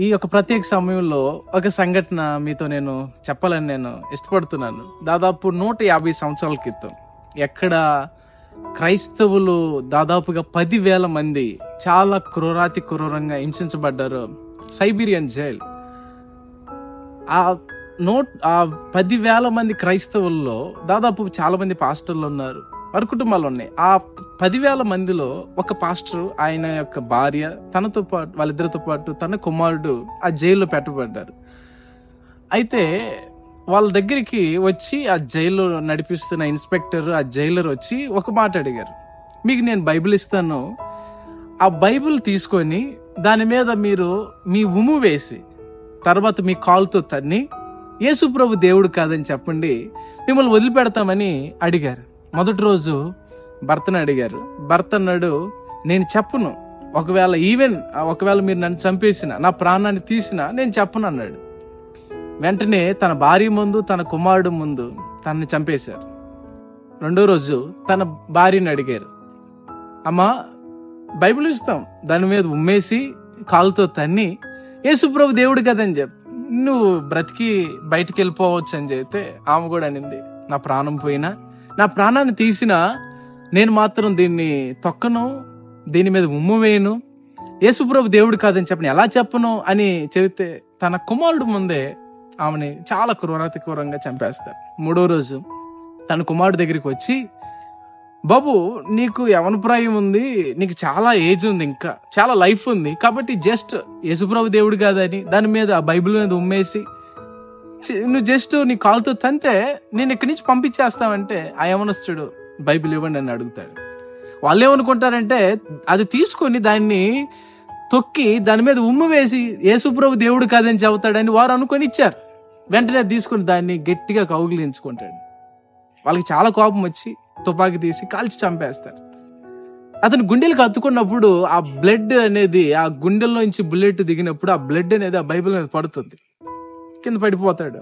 ఈ యొక్క ప్రత్యేక సమయంలో ఒక సంఘటన మీతో నేను చెప్పాలని నేను ఇష్టపడుతున్నాను. దాదాపు 150 సంవత్సరాల క్రితం ఎక్కడ క్రైస్తవులు దాదాపుగా 10,000 మంది చాలా క్రూరాతి క్రూరంగా హింసించబడ్డారు. Siberian jail. ఆ 10,000 మంది క్రైస్తవుల్లో దాదాపు చాలా మంది పాస్టర్లు ఉన్నారు, వారి కుటుంబాలు ఉన్నాయి. ఆ 10,000 మందిలో ఒక పాస్టర్, ఆయన యొక్క భార్య, తనతో పాటు వాళ్ళిద్దరితో పాటు తన కుమారుడు ఆ జైల్లో పెట్టబడ్డారు. అయితే వాళ్ళ దగ్గరికి వచ్చి ఆ జైల్లో నడిపిస్తున్న ఇన్స్పెక్టర్, ఆ జైలర్ వచ్చి ఒక మాట అడిగారు, మీకు నేను బైబిల్ ఇస్తాను, ఆ బైబిల్ తీసుకొని దాని మీద మీరు మీ ఉమ్ము వేసి తర్వాత మీ కాలుతో తన్ని యేసు ప్రభు దేవుడు కాదని చెప్పండి, మిమ్మల్ని వదిలిపెడతామని అడిగారు. మొదటి రోజు భర్తను అడిగారు. భర్త అన్నాడు, నేను చెప్పను, ఒకవేళ మీరు నన్ను చంపేసినా, నా ప్రాణాన్ని తీసినా నేను చెప్పను అన్నాడు. వెంటనే తన భార్య ముందు, తన కుమారుడు ముందు తనని చంపేశారు. రెండో రోజు తన భార్యని అడిగారు, అమ్మా బైబిల్ ఇస్తాం, దాని మీద ఉమ్మేసి కాలుతో తన్ని యేసుప్రభు దేవుడు కదని చెప్పు, నువ్వు బ్రతికి బయటికి వెళ్ళిపోవచ్చు అని చెప్తే ఆమె కూడా అనింది, నా ప్రాణం పోయినా, నా ప్రాణాన్ని తీసినా నేను మాత్రం దీన్ని తొక్కను, దీని మీద ఉమ్ము వేయను, యేసుప్రభు దేవుడు కాదని చెప్పను, ఎలా చెప్పను అని చెబితే తన కుమారుడు ముందే ఆమెని చాలా క్రూరంగా చంపేస్తారు. మూడో రోజు తన కుమారుడు దగ్గరికి వచ్చి, బాబు నీకు యవన ప్రాయం ఉంది, నీకు చాలా ఏజ్ ఉంది, ఇంకా చాలా లైఫ్ ఉంది, కాబట్టి జస్ట్ యేసుప్రభు దేవుడు కాదని దాని మీద ఆ బైబిల్ మీద ఉమ్మేసి నువ్వు జస్ట్ నీ కాలుతో తంతే నేను ఇక్కడి నుంచి పంపించేస్తామంటే ఆ యవనస్తుడు బైబిల్ ఇవ్వండి అని అడుగుతాడు. వాళ్ళు ఏమనుకుంటారంటే అది తీసుకొని దాన్ని తొక్కి దాని మీద ఉమ్ము వేసి యేసుప్రభు దేవుడు కాదని చెబుతాడని వారు అనుకొని ఇచ్చారు. వెంటనే తీసుకుని దాన్ని గట్టిగా కౌగిలించుకుంటాడు. వాళ్ళకి చాలా కోపం వచ్చి తుపాకీ తీసి కాల్చి చంపేస్తారు. అతను గుండెలకు అత్తుకున్నప్పుడు ఆ బ్లడ్ అనేది, ఆ గుండెల్లోంచి బుల్లెట్ దిగినప్పుడు ఆ బ్లడ్ అనేది ఆ బైబిల్ మీద పడుతుంది, కింద పడిపోతాడు,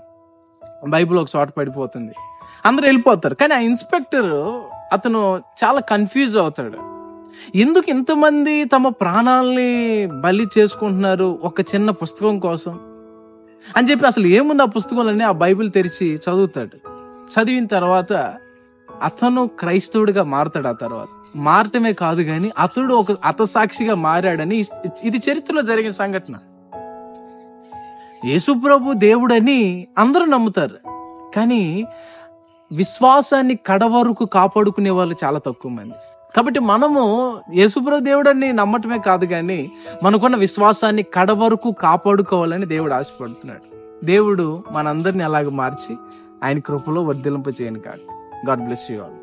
బైబిల్ ఒక చోట పడిపోతుంది, అందరూ వెళ్ళిపోతారు. కానీ ఆ ఇన్స్పెక్టర్ అతను చాలా కన్ఫ్యూజ్ అవుతాడు, ఎందుకు ఇంతమంది తమ ప్రాణాలని బలి చేసుకుంటున్నారు ఒక చిన్న పుస్తకం కోసం అని చెప్పి. అసలు ఏముంది ఆ పుస్తకంలోనే ఆ బైబిల్ తెరిచి చదువుతాడు. చదివిన తర్వాత అతను క్రైస్తవుడిగా మారతాడు. ఆ తర్వాత మారటమే కాదు కానీ అతడు ఒక హతసాక్షిగా మారాడని ఇది చరిత్రలో జరిగిన సంఘటన. యేసుప్రభు దేవుడని అందరూ నమ్ముతారు, కానీ విశ్వాసాన్ని కడవరకు కాపాడుకునే వాళ్ళు చాలా తక్కువ మంది. కాబట్టి మనము యేసుప్రభు దేవుడని నమ్మటమే కాదు కానీ మనకున్న విశ్వాసాన్ని కడవరకు కాపాడుకోవాలని దేవుడు ఆశపడుతున్నాడు. దేవుడు మనందరినీ అలాగ మార్చి ఆయన కృపలో వర్ధిల్లింప చేయను కాదు. God bless you all.